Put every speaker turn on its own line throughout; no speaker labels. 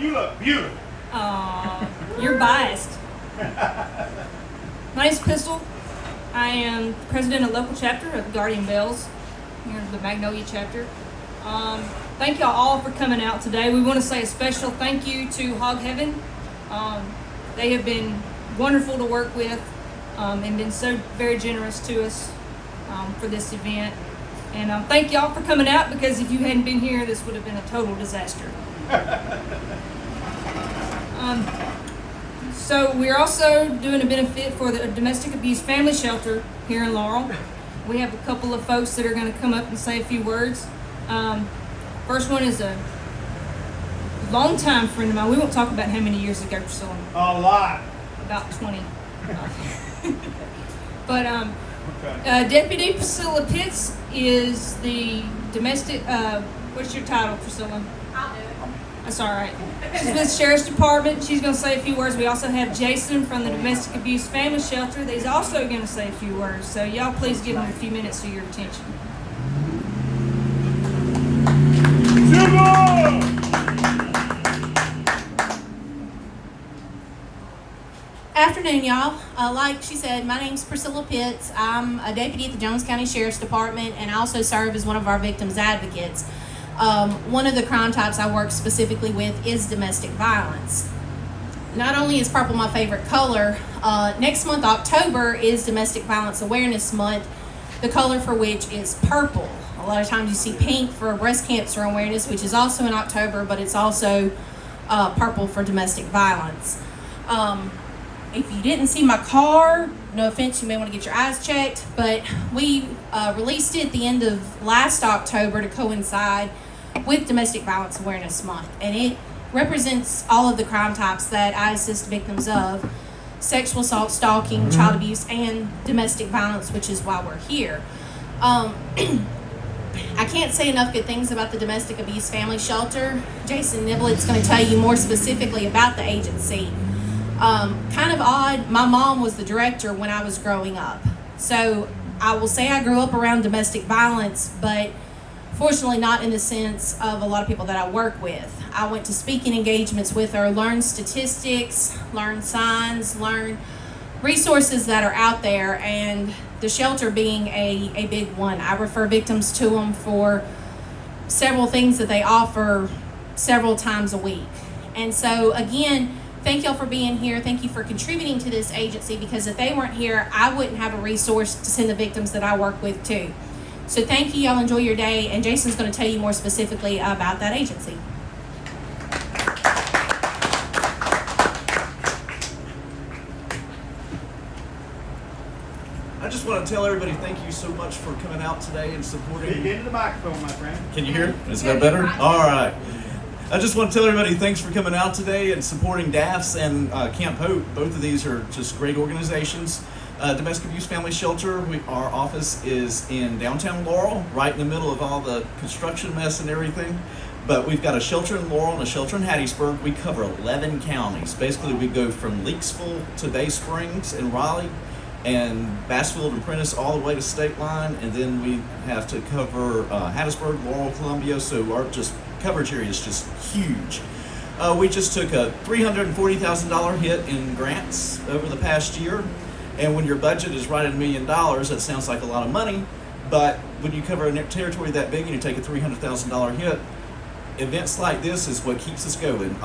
You look beautiful.
You're biased. My name's Pistol. I am president of local chapter of Guardian Bells, here in the Magnolia chapter. Thank y'all all for coming out today. We want to say a special thank you to Hog Heaven. They have been wonderful to work with and been so very generous to us for this event. And thank y'all for coming out, because if you hadn't been here, this would have been a total disaster. So we're also doing a benefit for the Domestic Abuse Family Shelter here in Laurel. We have a couple of folks that are going to come up and say a few words. First one is a longtime friend of mine. We won't talk about how many years ago, Priscilla.
A lot.
About 20. But Deputy Priscilla Pitts is the domestic, what's your title, Priscilla?
I'll do it.
That's all right. She's with the Sheriff's Department. She's going to say a few words. We also have Jason from the Domestic Abuse Family Shelter. He's also going to say a few words. So y'all please give him a few minutes of your attention.
Afternoon, y'all. Like she said, my name's Priscilla Pitts. I'm a deputy at the Jones County Sheriff's Department, and I also serve as one of our victims advocates. One of the crime types I work specifically with is domestic violence. Not only is purple my favorite color, next month, October, is Domestic Violence Awareness Month, the color for which is purple. A lot of times you see pink for breast cancer awareness, which is also in October, but it's also purple for domestic violence. If you didn't see my car, no offense, you may want to get your eyes checked, but we released it at the end of last October to coincide with Domestic Violence Awareness Month, and it represents all of the crime types that I assist victims of: sexual assault, stalking, child abuse, and domestic violence, which is why we're here. I can't say enough good things about the Domestic Abuse Family Shelter. Jason Niblett's going to tell you more specifically about the agency. Kind of odd, my mom was the director when I was growing up. So I will say I grew up around domestic violence, but fortunately not in the sense of a lot of people that I work with. I went to speaking engagements with her, learned statistics, learned signs, learned resources that are out there, and the shelter being a big one. I refer victims to them for several things that they offer several times a week. And so again, thank y'all for being here. Thank you for contributing to this agency, because if they weren't here, I wouldn't have a resource to send the victims that I work with to. So thank you. Y'all enjoy your day, and Jason's going to tell you more specifically about that agency.
I just want to tell everybody thank you so much for coming out today and supporting.
Speak into the microphone, my friend.
Can you hear? Is that better? All right. I just want to tell everybody thanks for coming out today and supporting DAFS and Camp Hope. Both of these are just great organizations. Domestic Abuse Family Shelter, our office is in downtown Laurel, right in the middle of all the construction mess and everything. But we've got a shelter in Laurel and a shelter in Hattiesburg. We cover 11 counties. Basically, we go from Leakesville to Bay Springs and Raleigh, and Bassfield and Prentice all the way to State Line, and then we have to cover Hattiesburg, Laurel, Columbia, so our just coverage area is just huge. We just took a $340,000 hit in grants over the past year, and when your budget is right at $1 million, that sounds like a lot of money, but when you cover a territory that big and you take a $300,000 hit, events like this is what keeps us going.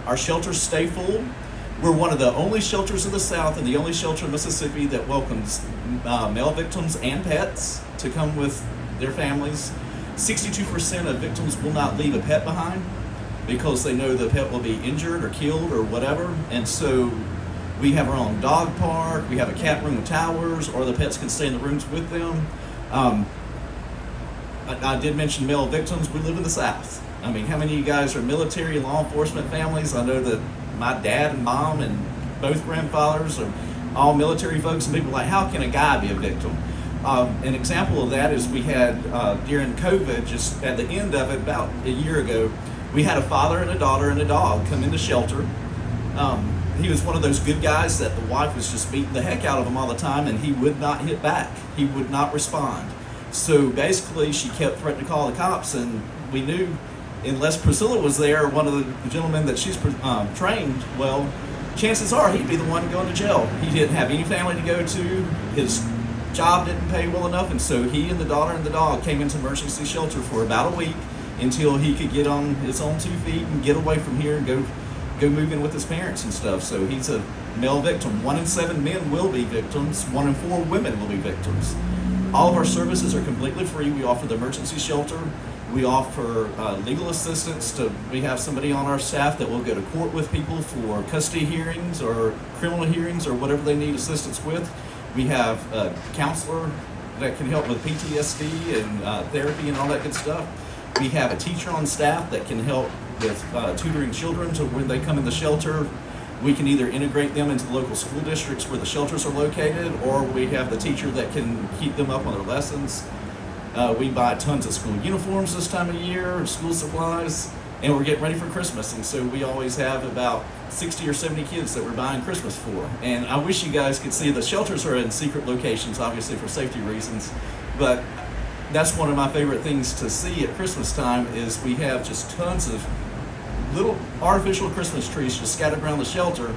Our shelters stay full. We're one of the only shelters in the South and the only shelter in Mississippi that welcomes male victims and pets to come with their families. 62% of victims will not leave a pet behind because they know the pet will be injured or killed or whatever. And so we have our own dog park, we have a cat room with towers, or the pets can stay in the rooms with them. I did mention male victims. We live in the South. I mean, how many of you guys are military and law enforcement families? I know that my dad and mom and both grandfathers are all military folks, and people are like, how can a guy be a victim? An example of that is we had during COVID, just at the end of it, about a year ago, we had a father and a daughter and a dog come into shelter. He was one of those good guys that the wife was just beating the heck out of him all the time, and he would not hit back. He would not respond. So basically, she kept threatening to call the cops, and we knew unless Priscilla was there, one of the gentlemen that she's trained, well, chances are he'd be the one going to jail. He didn't have any family to go to. His job didn't pay well enough, and so he and the daughter and the dog came into emergency shelter for about a week until he could get on his own 2 feet and get away from here and go move in with his parents and stuff. So he's a male victim. 1 in 7 men will be victims. 1 in 4 women will be victims. All of our services are completely free. We offer the emergency shelter. We offer legal assistance. We have somebody on our staff that will go to court with people for custody hearings or criminal hearings or whatever they need assistance with. We have a counselor that can help with PTSD and therapy and all that good stuff. We have a teacher on staff that can help with tutoring children so when they come in the shelter, we can either integrate them into the local school districts where the shelters are located, or we have the teacher that can keep them up on their lessons. We buy tons of school uniforms this time of year, school supplies, and we're getting ready for Christmas. And so we always have about 60 or 70 kids that we're buying Christmas for. And I wish you guys could see the shelters are in secret locations, obviously for safety reasons, but that's one of my favorite things to see at Christmas time is we have just tons of little artificial Christmas trees just scattered around the shelter.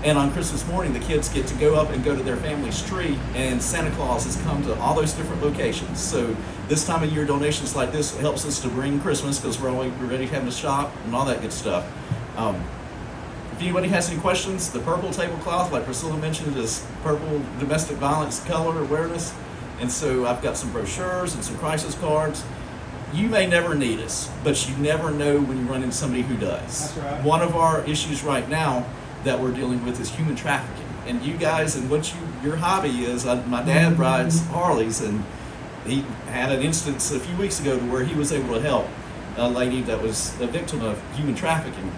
And on Christmas morning, the kids get to go up and go to their family's tree, and Santa Claus has come to all those different locations. So this time of year, donations like this helps us to bring Christmas because we're already having to shop and all that good stuff. If anybody has any questions, the purple tablecloth, like Priscilla mentioned, is purple domestic violence color awareness. And so I've got some brochures and some crisis cards. You may never need us, but you never know when you run into somebody who does.
That's right.
One of our issues right now that we're dealing with is human trafficking. And you guys, and what your hobby is, my dad rides Harleys, and he had an instance a few weeks ago to where he was able to help a lady that was a victim of human trafficking.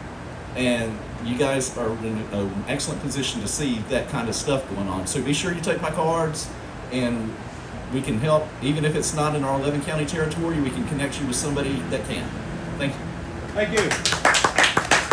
And you guys are in an excellent position to see that kind of stuff going on. So be sure you take my cards, and we can help. Even if it's not in our 11 county territory, we can connect you with somebody that can. Thank you.
Thank you.